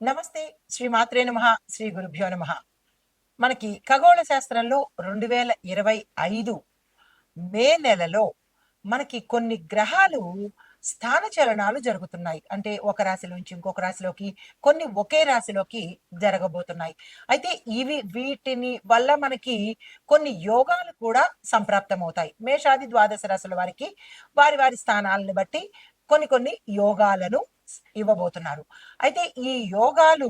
నమస్తే. శ్రీ మాత్రే నమః. శ్రీ గురుభ్యో నమః. మనకి ఖగోళ శాస్త్రంలో 2025 మే నెలలో మనకి కొన్ని గ్రహాలు స్థాన చలనాలు జరుగుతున్నాయి. అంటే ఒక రాశి నుంచి ఇంకొక రాశిలోకి, కొన్ని ఒకే రాశిలోకి జరగబోతున్నాయి. అయితే వీటిని వల్ల మనకి కొన్ని యోగాలు కూడా సంప్రాప్తమవుతాయి. మేషాది ద్వాదశ రాశుల వారికి వారి వారి స్థానాలను బట్టి కొన్ని కొన్ని యోగాలను ఇవ్వబోతున్నారు. అయితే ఈ యోగాలు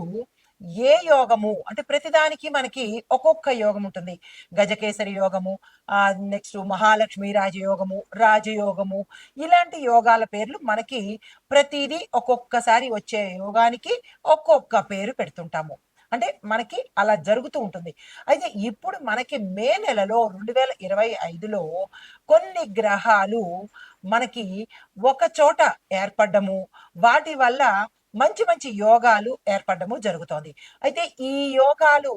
ఏ యోగము అంటే ప్రతిదానికి మనకి ఒక్కొక్క యోగం ఉంటుంది. గజకేసరి యోగము, నెక్స్ట్ మహాలక్ష్మి రాజయోగము, రాజయోగము, ఇలాంటి యోగాల పేర్లు మనకి ప్రతిదీ ఒక్కొక్కసారి వచ్చే యోగానికి ఒక్కొక్క పేరు పెడుతుంటాము. అంటే మనకి అలా జరుగుతూ ఉంటుంది. అయితే ఇప్పుడు మనకి మే నెలలో 2025లో కొన్ని గ్రహాలు మనకి ఒక చోట ఏర్పడ్డము, వాటి వల్ల మంచి మంచి యోగాలు ఏర్పడము జరుగుతోంది. అయితే ఈ యోగాలు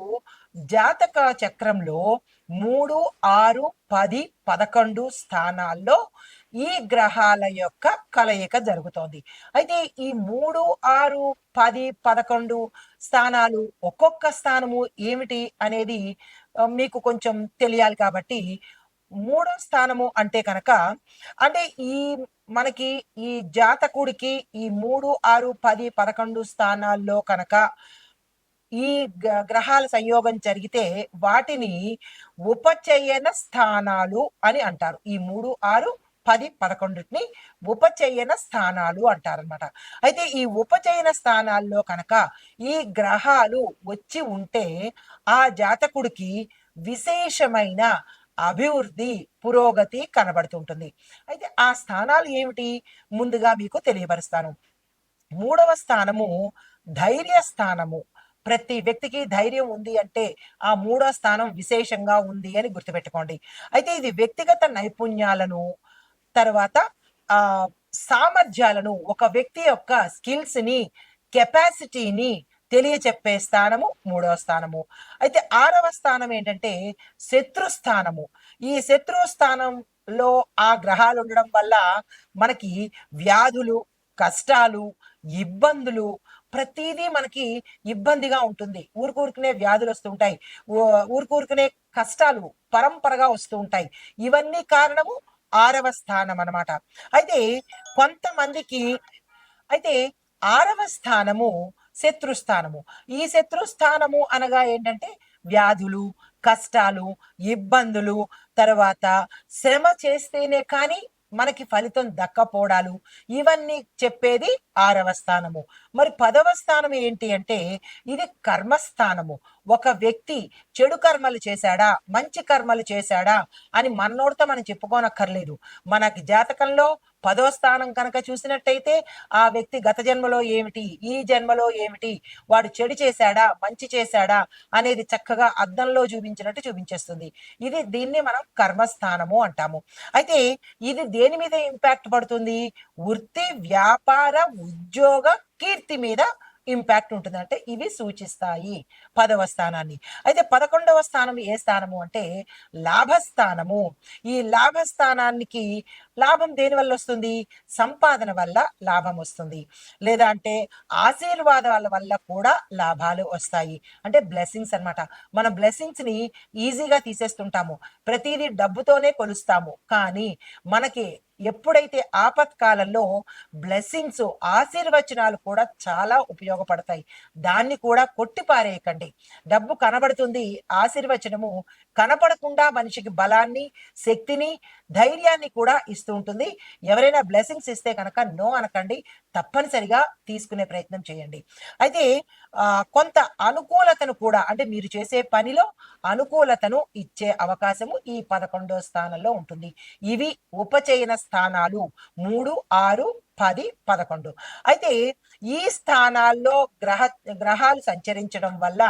జాతక చక్రంలో 3, 6, 10, 11 స్థానాల్లో ఈ గ్రహాల యొక్క కలయిక జరుగుతోంది. అయితే ఈ 3, 6, 10, 11 స్థానాలు ఒక్కొక్క స్థానము ఏమిటి అనేది మీకు కొంచెం తెలియాలి కాబట్టి, మూడో స్థానము అంటే కనుక అంటే మనకి ఈ జాతకుడికి ఈ 3, 6, 10, 11 స్థానాల్లో కనుక ఈ గ్రహాల సంయోగం జరిగితే వాటిని ఉపచయన స్థానాలు అని అంటారు. ఈ 3, 6, 10, 11ని ఉపచయన స్థానాలు అంటారనమాట. అయితే ఈ ఉపచయన స్థానాల్లో కనుక ఈ గ్రహాలు వచ్చి ఉంటే ఆ జాతకుడికి విశేషమైన అభివృద్ధి, పురోగతి కనబడుతుంటుంది. అయితే ఆ స్థానాలు ఏమిటి ముందుగా మీకు తెలియపరుస్తాను. మూడవ స్థానము ధైర్య స్థానము. ప్రతి వ్యక్తికి ధైర్యం ఉంది అంటే ఆ మూడో స్థానం విశేషంగా ఉంది అని గుర్తుపెట్టుకోండి. అయితే ఇది వ్యక్తిగత నైపుణ్యాలను, తర్వాత ఆ సామర్థ్యాలను, ఒక వ్యక్తి యొక్క స్కిల్స్ ని, కెపాసిటీని తెలియచెప్పే స్థానము మూడవ స్థానము. అయితే ఆరవ స్థానం ఏంటంటే శత్రుస్థానము. ఈ శత్రుస్థానంలో ఆ గ్రహాలు ఉండడం వల్ల మనకి వ్యాధులు, కష్టాలు, ఇబ్బందులు, ప్రతిదీ మనకి ఇబ్బందిగా ఉంటుంది. ఊరుకూరుకునే వ్యాధులు వస్తుంటాయి, ఊరుకూరుకునే కష్టాలు పరంపరగా వస్తూ ఉంటాయి. ఇవన్నీ కారణము ఆరవ స్థానం అన్నమాట. అయితే కొంతమందికి అయితే ఆరవ స్థానము శత్రుస్థానము. ఈ శత్రుస్థానము అనగా ఏంటంటే వ్యాధులు, కష్టాలు, ఇబ్బందులు, తర్వాత శ్రమ చేస్తేనే కానీ మనకి ఫలితం దక్కపోవడాలు, ఇవన్నీ చెప్పేది ఆరవ స్థానము. మరి 10వ స్థానం ఏంటి అంటే ఇది కర్మస్థానము. ఒక వ్యక్తి చెడు కర్మలు చేశాడా, మంచి కర్మలు చేశాడా అని మనోడితో మనం చెప్పుకోనక్కర్లేదు. మనకి జాతకంలో 10వ స్థానం కనుక చూసినట్టయితే ఆ వ్యక్తి గత జన్మలో ఏమిటి, ఈ జన్మలో ఏమిటి, వాడు చెడు చేశాడా, మంచి చేశాడా అనేది చక్కగా అద్దంలో చూపించినట్టు చూపించేస్తుంది. దీన్ని మనం కర్మస్థానము అంటాము. అయితే ఇది దేని మీద ఇంపాక్ట్ పడుతుంది? వృత్తి, వ్యాపార, ఉద్యోగ, కీర్తి మీద ఇంపాక్ట్ ఉంటుంది. అంటే ఇవి సూచిస్తాయి 10వ స్థానాన్ని. అయితే 11వ స్థానం ఏ స్థానము అంటే లాభస్థానము. ఈ లాభస్థానానికి లాభం దేని వల్ల వస్తుంది? సంపాదన వల్ల లాభం వస్తుంది. లేదా అంటే ఆశీర్వాదాల వల్ల కూడా లాభాలు వస్తాయి. అంటే బ్లెస్సింగ్స్ అన్నమాట. మన బ్లెస్సింగ్స్ ని ఈజీగా తీసేస్తుంటాము. ప్రతిదీ డబ్బుతోనే కొలుస్తాము. కానీ మనకి ఎప్పుడైతే ఆపత్కాలంలో బ్లెస్సింగ్స్, ఆశీర్వచనాలు కూడా చాలా ఉపయోగపడతాయి. దాన్ని కూడా కొట్టిపారేయకండి. డబ్బు కనబడుతుంది, ఆశీర్వచనము కనపడకుండా మనిషికి బలాన్ని, శక్తిని, ధైర్యాన్ని కూడా ఇస్తూ ఉంటుంది. ఎవరైనా బ్లెస్సింగ్స్ ఇస్తే కనుక నో అనకండి, తప్పనిసరిగా తీసుకునే ప్రయత్నం చేయండి. అయితే కొంత అనుకూలతను కూడా, అంటే మీరు చేసే పనిలో అనుకూలతను ఇచ్చే అవకాశము ఈ 11వ స్థానంలో ఉంటుంది. ఇవి ఉపచయన స్థానాలు 3, 6, 10, 11. అయితే ఈ స్థానాల్లో గ్రహాలు సంచరించడం వల్ల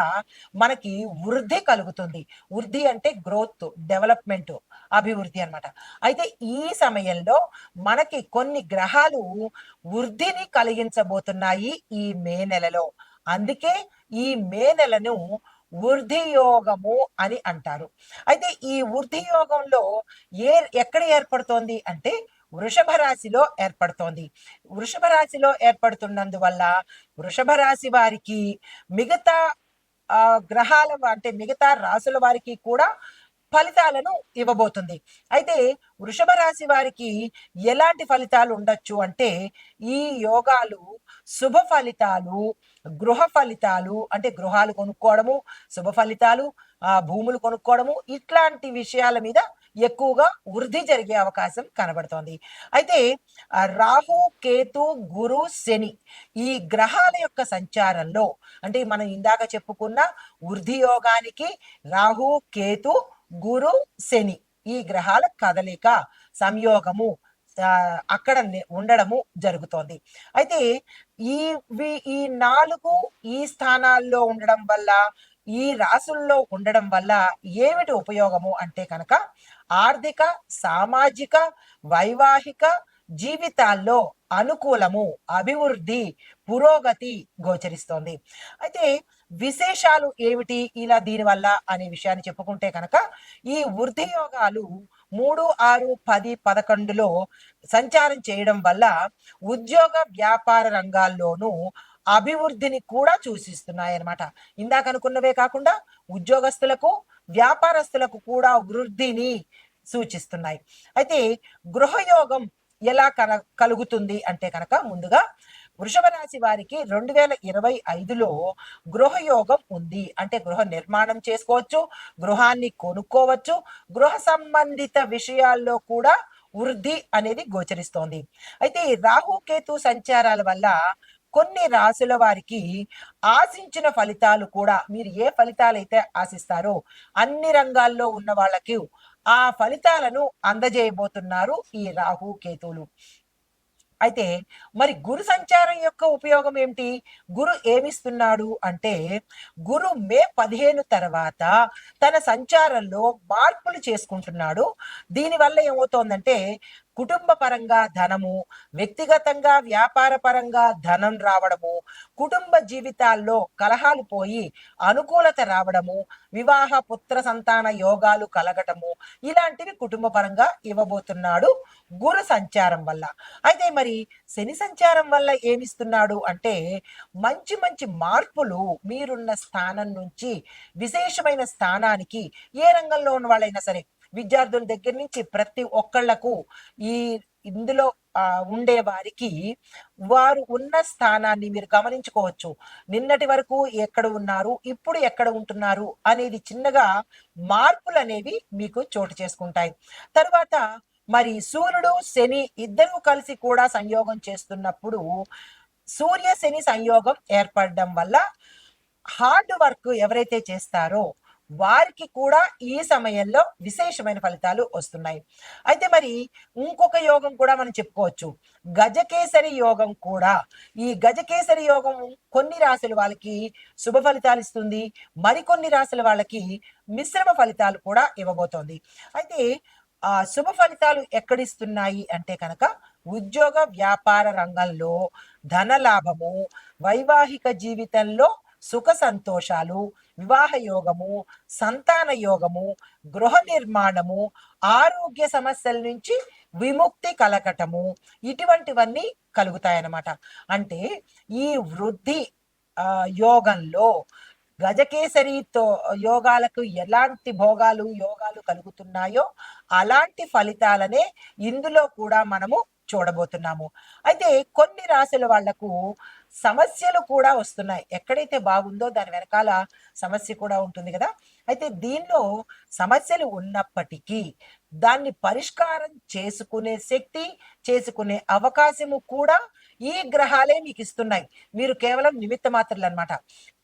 మనకి వృద్ధి కలుగుతుంది. వృద్ధి అంటే గ్రోత్, డెవలప్మెంట్, అభివృద్ధి అన్నమాట. అయితే ఈ సమయంలో మనకి కొన్ని గ్రహాలు వృద్ధిని కలిగించబోతున్నాయి ఈ మే నెలలో. అందుకే ఈ మే నెలను వృద్ధి యోగము అని అంటారు. అయితే ఈ వృద్ధి యోగంలో ఎక్కడ ఏర్పడుతోంది అంటే వృషభ రాశిలో ఏర్పడుతోంది. వృషభ రాశిలో ఏర్పడుతున్నందువల్ల వృషభ రాశి వారికి మిగతా గ్రహాల అంటే మిగతా రాసుల వారికి కూడా ఫలితాలను ఇవ్వబోతుంది. అయితే వృషభ రాశి వారికి ఎలాంటి ఫలితాలు ఉండొచ్చు అంటే, ఈ యోగాలు శుభ ఫలితాలు, గృహ ఫలితాలు అంటే గృహాలు కొనుక్కోవడము, శుభ ఫలితాలు, భూములు కొనుక్కోవడము, ఇట్లాంటి విషయాల మీద ఎక్కువగా వృద్ధి జరిగే అవకాశం కనబడుతోంది. అయితే రాహు, కేతు, గురు, శని ఈ గ్రహాల యొక్క సంచారంలో అంటే మనం ఇందాక చెప్పుకున్న వృద్ధి యోగానికి రాహు, కేతు, గురు, శని ఈ గ్రహాల కదలిక సంయోగము అక్కడ ఉండడము జరుగుతోంది. అయితే ఈ 4 ఈ స్థానాల్లో ఉండడం వల్ల, ఈ రాసుల్లో ఉండడం వల్ల ఏమిటి ఉపయోగము అంటే కనుక ఆర్థిక, సామాజిక, వైవాహిక జీవితాల్లో అనుకూలము, అభివృద్ధి, పురోగతి గోచరిస్తోంది. అయితే విశేషాలు ఏమిటి ఇలా దీనివల్ల అనే విషయాన్ని చెప్పుకుంటే కనుక ఈ వృద్ధి యోగాలు 3, 6, 10, 11లో సంచారం చేయడం వల్ల ఉద్యోగ వ్యాపార రంగాల్లోనూ అభివృద్ధిని కూడా సూచిస్తున్నాయన్నమాట. ఇందాక అనుకున్నవే కాకుండా ఉద్యోగస్తులకు, వ్యాపారస్తులకు కూడా వృద్ధిని సూచిస్తున్నాయి. అయితే గృహయోగం ఎలా కలుగుతుంది అంటే కనుక ముందుగా వృషభ రాశి వారికి 2025లో గృహయోగం ఉంది. అంటే గృహ నిర్మాణం చేసుకోవచ్చు, గృహాన్ని కొనుక్కోవచ్చు, గృహ సంబంధిత విషయాల్లో కూడా వృద్ధి అనేది గోచరిస్తోంది. అయితే రాహుకేతు సంచారాల వల్ల కొన్ని రాసుల వారికి ఆశించిన ఫలితాలు కూడా మీరు ఏ ఫలితాలు అయితే ఆశిస్తారో అన్ని రంగాల్లో ఉన్న వాళ్ళకి ఆ ఫలితాలను అందజేయబోతున్నారు ఈ రాహు కేతువులు. అయితే మరి గురు సంచారం యొక్క ఉపయోగం ఏమిటి? గురు ఏమిస్తున్నాడు అంటే గురు మే 15 తర్వాత తన సంచారంలో మార్పులు చేసుకుంటున్నాడు. దీనివల్ల ఏమవుతోందంటే కుటుంబ పరంగా ధనము, వ్యక్తిగతంగా వ్యాపార పరంగా ధనం రావడము, కుటుంబ జీవితాల్లో కలహాలు పోయి అనుకూలత రావడము, వివాహ పుత్ర సంతాన యోగాలు కలగటము, ఇలాంటివి కుటుంబ పరంగా ఇవ్వబోతున్నాడు గురు సంచారం వల్ల. అయితే మరి శని సంచారం వల్ల ఏమిస్తున్నాడు అంటే మంచి మంచి మార్పులు మీరున్న స్థానం నుంచి విశేషమైన స్థానానికి ఏ రంగంలో ఉన్న వాళ్ళైనా సరే విద్యార్థుల దగ్గర నుంచి ప్రతి ఒక్కళ్లకు ఈ ఇందులో ఉండే వారికి వారు ఉన్న స్థానాన్ని మీరు గమనించుకోవచ్చు. నిన్నటి వరకు ఎక్కడ ఉన్నారు, ఇప్పుడు ఎక్కడ ఉంటున్నారు అనేది చిన్నగా మార్పులు అనేవి మీకు చోటు చేసుకుంటాయి. తర్వాత మరి సూర్యుడు శని ఇద్దరు కలిసి కూడా సంయోగం చేస్తున్నప్పుడు సూర్య శని సంయోగం ఏర్పడడం వల్ల హార్డ్ వర్క్ ఎవరైతే చేస్తారో వారికి కూడా ఈ సమయంలో విశేషమైన ఫలితాలు వస్తున్నాయి. అయితే మరి ఇంకొక యోగం కూడా మనం చెప్పుకోవచ్చు, గజకేసరి యోగం కూడా. ఈ గజకేసరి యోగం కొన్ని రాశుల వాళ్ళకి శుభ ఫలితాలు ఇస్తుంది, మరికొన్ని రాశుల వాళ్ళకి మిశ్రమ ఫలితాలు కూడా ఇవ్వబోతోంది. అయితే శుభ ఫలితాలు ఎక్కడిస్తున్నాయి అంటే కనుక ఉద్యోగ వ్యాపార రంగంలో ధన లాభము, వైవాహిక జీవితంలో సుఖ సంతోషాలు, వివాహ యోగము, సంతాన యోగము, గృహ నిర్మాణము, ఆరోగ్య సమస్యల నుంచి విముక్తి కలగటము, ఇటువంటివన్నీ కలుగుతాయన్నమాట. అంటే ఈ వృద్ధి యోగంలో గజకేసరితో యోగాలకు ఎలాంటి భోగాలు యోగాలు కలుగుతున్నాయో అలాంటి ఫలితాలనే ఇందులో కూడా మనము చూడబోతున్నాము. అయితే కొన్ని రాశుల వాళ్లకు సమస్యలు కూడా వస్తున్నాయి. ఎక్కడైతే బాగుందో దాని వెనకాల సమస్య కూడా ఉంటుంది కదా. అయితే దీనిలో సమస్యలు ఉన్నప్పటికీ దాన్ని పరిష్కారం చేసుకునే శక్తి, చేసుకునే అవకాశము కూడా ఈ గ్రహాలే మీకు ఇస్తున్నాయి. మీరు కేవలం నిమిత్త మాత్రలు అన్నమాట.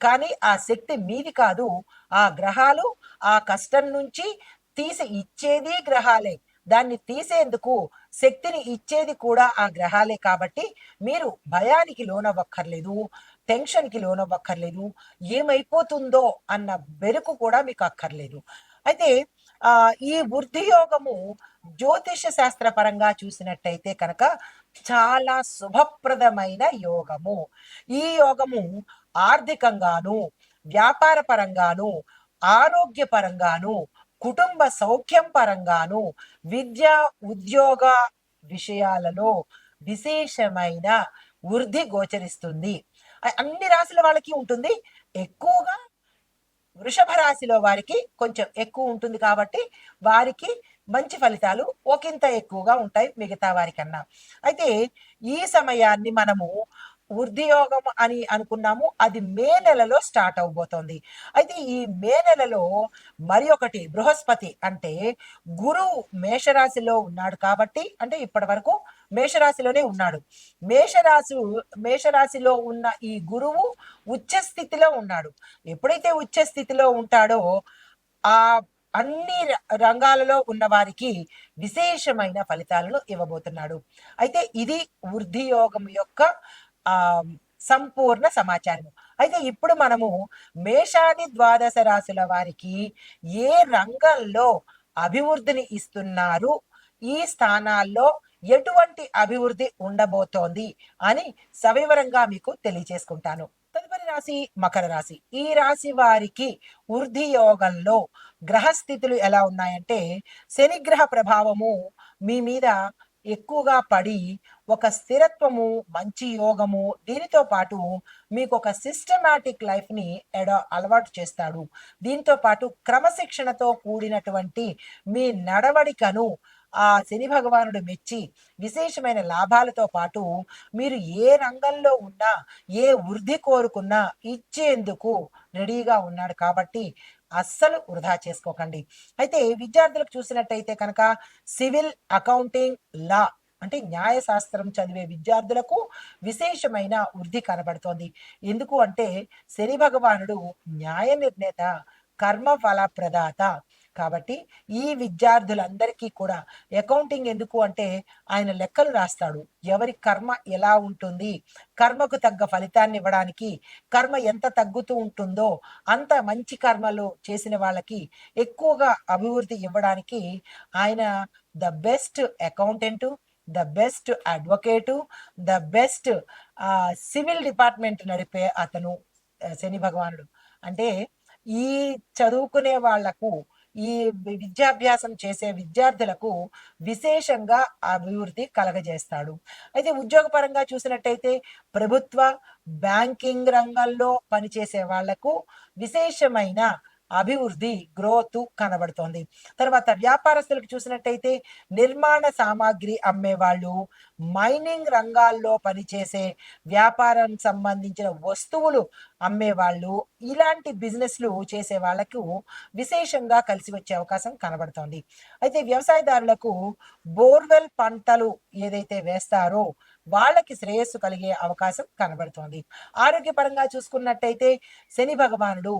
కానీ ఆ శక్తి మీది కాదు, ఆ గ్రహాలు ఆ కష్టం నుంచి తీసి ఇచ్చేది గ్రహాలే. దాన్ని తీసేందుకు శక్తిని ఇచ్చేది కూడా ఆ గ్రహాలే. కాబట్టి మీరు భయానికి లోనవ్వక్కర్లేదు, టెన్షన్కి లోనవ్వక్కర్లేదు, ఏమైపోతుందో అన్న బెరుకు కూడా మీకు అక్కర్లేదు. అయితే ఈ వృద్ధి యోగము జ్యోతిష శాస్త్ర పరంగా చూసినట్టయితే కనుక చాలా శుభప్రదమైన యోగము. ఈ యోగము ఆర్థికంగాను, వ్యాపార పరంగాను, ఆరోగ్య పరంగాను, కుటుంబ సౌఖ్యం పరంగాను, విద్య, ఉద్యోగ విషయాలలో విశేషమైన వృద్ధి గోచరిస్తుంది. అన్ని రాశుల వాళ్ళకి ఉంటుంది. ఎక్కువగా వృషభ రాశిలో వారికి కొంచెం ఎక్కువ ఉంటుంది కాబట్టి వారికి మంచి ఫలితాలు ఒకంత ఎక్కువగా ఉంటాయి మిగతా వారికన్నా. అయితే ఈ సమయాన్ని మనము వృద్ధి యోగం అని అనుకున్నాము. అది మే నెలలో స్టార్ట్ అవబోతోంది. అయితే ఈ మే నెలలో మరి ఒకటి బృహస్పతి అంటే గురువు మేషరాశిలో ఉన్నాడు కాబట్టి, అంటే ఇప్పటి వరకు మేషరాశిలోనే ఉన్నాడు. మేషరాశి మేషరాశిలో ఉన్న ఈ గురువు ఉచ్చ స్థితిలో ఉన్నాడు. ఎప్పుడైతే ఉచ్చ స్థితిలో ఉంటాడో ఆ అన్ని రంగాలలో ఉన్న వారికి విశేషమైన ఫలితాలను ఇవ్వబోతున్నాడు. అయితే ఇది వృద్ధి యోగం యొక్క ఆ సంపూర్ణ సమాచారం. అయితే ఇప్పుడు మనము మేషాది ద్వాదశ రాశుల వారికి ఏ రంగంలో అభివృద్ధిని ఇస్తున్నారు, ఈ స్థానాల్లో ఎటువంటి అభివృద్ధి ఉండబోతోంది అని సవివరంగా మీకు తెలియజేసుకుంటాను. తదుపరి రాశి మకర రాశి. ఈ రాశి వారికి వృద్ధి యోగంలో గ్రహస్థితులు ఎలా ఉన్నాయంటే, శనిగ్రహ ప్రభావము మీ మీద ఎక్కువగా పడి ఒక స్థిరత్వము, మంచి యోగము, దీనితో పాటు మీకు ఒక సిస్టమాటిక్ లైఫ్ని అలవాటు చేస్తాడు. దీంతో పాటు క్రమశిక్షణతో కూడినటువంటి మీ నడవడికను ఆ శని భగవానుడు మెచ్చి విశేషమైన లాభాలతో పాటు మీరు ఏ రంగంలో ఉన్నా, ఏ వృద్ధి కోరుకున్నా ఇచ్చేందుకు రెడీగా ఉన్నాడు కాబట్టి అస్సలు వృధా చేసుకోకండి. అయితే విద్యార్థులకు చూసినట్టయితే కనుక సివిల్, అకౌంటింగ్, లా అంటే న్యాయశాస్త్రం చదివే విద్యార్థులకు విశేషమైన వృద్ధి కనబడుతోంది. ఎందుకు అంటే శని భగవానుడు న్యాయ నిర్ణేత, కర్మ ఫల ప్రదాత కాబట్టి ఈ విద్యార్థులందరికీ కూడా అకౌంటింగ్ ఎందుకు అంటే ఆయన లెక్కలు రాస్తాడు. ఎవరి కర్మ ఎలా ఉంటుంది, కర్మకు తగ్గ ఫలితాన్ని ఇవ్వడానికి, కర్మ ఎంత తగ్గుతూ ఉంటుందో అంత మంచి కర్మలు చేసిన వాళ్ళకి ఎక్కువగా అభివృద్ధి ఇవ్వడానికి ఆయన the best accountant, the best advocate, the best civil department నడిపే అతను శని భగవానుడు. అంటే ఈ చదువుకునే వాళ్లకు, ఈ విద్యాభ్యాసం చేసే విద్యార్థులకు విశేషంగా అభివృద్ధి కలగజేస్తాడు. అయితే ఉద్యోగపరంగా చూసినట్టయితే ప్రభుత్వ, బ్యాంకింగ్ రంగంలో పనిచేసే వాళ్లకు విశేషమైన అభివృద్ధి, గ్రోత్ కనబడుతోంది. తర్వాత వ్యాపారస్తులకు చూసినట్టయితే నిర్మాణ సామాగ్రి అమ్మేవాళ్ళు, మైనింగ్ రంగాల్లో పనిచేసే వ్యాపారం సంబంధించిన వస్తువులు అమ్మేవాళ్ళు, ఇలాంటి బిజినెస్లు చేసే వాళ్ళకు విశేషంగా కలిసి వచ్చే అవకాశం కనబడుతోంది. అయితే వ్యవసాయదారులకు బోర్వెల్ పంటలు ఏదైతే వేస్తారో వాళ్ళకి శ్రేయస్సు కలిగే అవకాశం కనబడుతోంది. ఆరోగ్యపరంగా చూసుకున్నట్టయితే శని భగవానుడు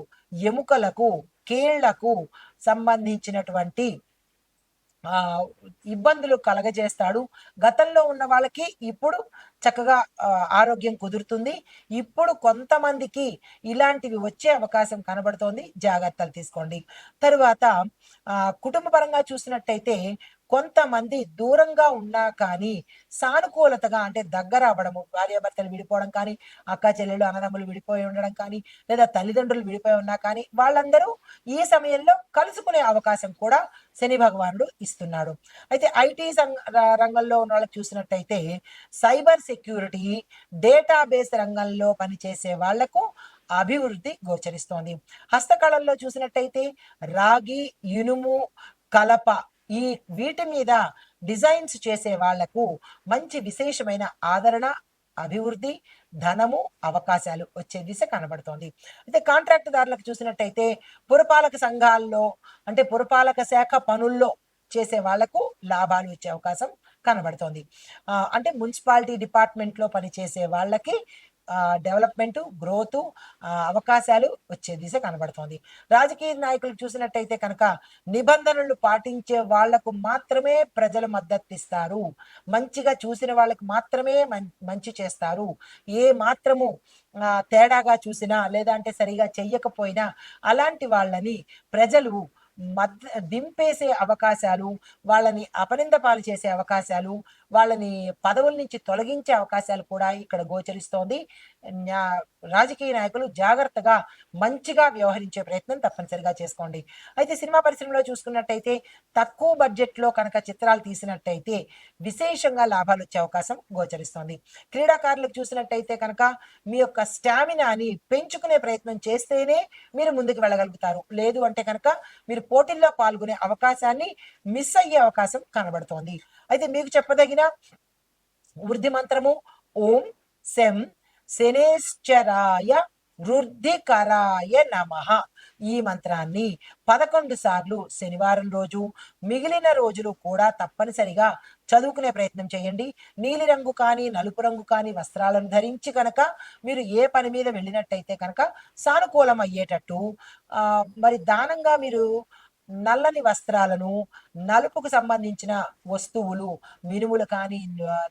ఎముకలకు, కీళ్లకు సంబంధించినటువంటి ఇబ్బందులు కలగజేస్తాడు. గతంలో ఉన్న వాళ్ళకి ఇప్పుడు చక్కగా ఆరోగ్యం కుదురుతుంది. ఇప్పుడు కొంతమందికి ఇలాంటివి వచ్చే అవకాశం కనబడుతోంది. జాగ్రత్తలు తీసుకోండి. తరువాత కుటుంబ పరంగా చూసినట్టయితే కొంతమంది దూరంగా ఉన్నా కానీ సానుకూలతగా అంటే దగ్గర అవ్వడము, భార్యాభర్తలు విడిపోవడం కానీ, అక్క చెల్లెలు అన్నదమ్ములు విడిపోయి ఉండడం కానీ, లేదా తల్లిదండ్రులు విడిపోయి ఉన్నా కానీ వాళ్ళందరూ ఈ సమయంలో కలుసుకునే అవకాశం కూడా శని భగవానుడు ఇస్తున్నాడు. అయితే ఐటీ రంగంలో ఉన్న వాళ్ళకి చూసినట్టయితే సైబర్ సెక్యూరిటీ, డేటాబేస్ రంగంలో పనిచేసే వాళ్లకు అభివృద్ధి గోచరిస్తోంది. హస్తకళల్లో చూసినట్టయితే రాగి, ఇనుము, కలప ఈ వీటి మీద డిజైన్స్ చేసే వాళ్లకు మంచి విశేషమైన ఆదరణ, అభివృద్ధి, ధనము, అవకాశాలు వచ్చే దిశ కనబడుతోంది. అయితే కాంట్రాక్ట్ దారులకు చూసినట్టయితే పురపాలక సంఘాల్లో అంటే పురపాలక శాఖ పనుల్లో చేసే వాళ్లకు లాభాలు వచ్చే అవకాశం కనబడుతోంది. అంటే మున్సిపాలిటీ డిపార్ట్మెంట్లో పనిచేసే వాళ్ళకి డెవలప్మెంటు, గ్రోతు, అవకాశాలు వచ్చే దిశ కనబడుతోంది. రాజకీయ నాయకులు చూసినట్టయితే కనుక నిబంధనలు పాటించే వాళ్లకు మాత్రమే ప్రజలు మద్దతు ఇస్తారు. మంచిగా చూసిన వాళ్ళకి మాత్రమే మంచి చేస్తారు. ఏ మాత్రము తేడాగా చూసినా లేదా అంటే సరిగా చెయ్యకపోయినా అలాంటి వాళ్ళని ప్రజలు దింపేసే అవకాశాలు, వాళ్ళని అపనింద పాలు చేసే అవకాశాలు, వాళ్ళని పదవుల నుంచి తొలగించే అవకాశాలు కూడా ఇక్కడ గోచరిస్తోంది. రాజకీయ నాయకులు జాగ్రత్తగా మంచిగా వ్యవహరించే ప్రయత్నం తప్పనిసరిగా చేసుకోండి. అయితే సినిమా పరిశ్రమలో చూసుకున్నట్టయితే తక్కువ బడ్జెట్లో కనుక చిత్రాలు తీసినట్టయితే విశేషంగా లాభాలు వచ్చే అవకాశం గోచరిస్తోంది. క్రీడాకారులకు చూసినట్టయితే కనుక మీ యొక్క స్టామినాని పెంచుకునే ప్రయత్నం చేస్తేనే మీరు ముందుకు వెళ్ళగలుగుతారు. లేదు అంటే కనుక మీరు పోటీల్లో పాల్గొనే అవకాశాన్ని మిస్ అయ్యే అవకాశం కనబడుతోంది. అయితే మీకు చెప్పదగిన వృద్ధి మంత్రము ఓం శం శనేశ్చరాయ వృద్ధికరాయ నమః. ఈ మంత్రాన్ని 11 సార్లు శనివారం రోజు, మిగిలిన రోజులు కూడా తప్పనిసరిగా చదువుకునే ప్రయత్నం చేయండి. నీలి రంగు కానీ నలుపు రంగు కానీ వస్త్రాలను ధరించి కనుక మీరు ఏ పని మీద వెళ్ళినట్టయితే కనుక సానుకూలం అయ్యేటట్టు మరి దానంగా మీరు నల్లని వస్త్రాలను, నలుపుకు సంబంధించిన వస్తువులు, మినుములు కానీ,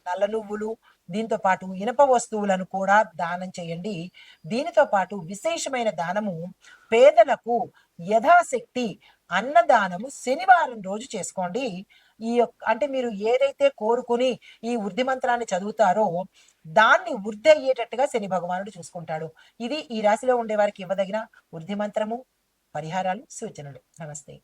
నల్ల నువ్వులు, దీంతో పాటు ఇనప వస్తువులను కూడా దానం చేయండి. దీనితో పాటు విశేషమైన దానము పేదలకు యథాశక్తి అన్నదానము శనివారం రోజు చేసుకోండి. అంటే మీరు ఏదైతే కోరుకుని ఈ వృద్ధి మంత్రాన్ని చదువుతారో దాన్ని వృద్ధి అయ్యేటట్టుగా శని భగవానుడు చూసుకుంటాడు. ఇది ఈ రాశిలో ఉండే వారికి ఇవ్వదగిన వృద్ధి మంత్రము, పరిహారాలు, సూచనలు. నమస్తే.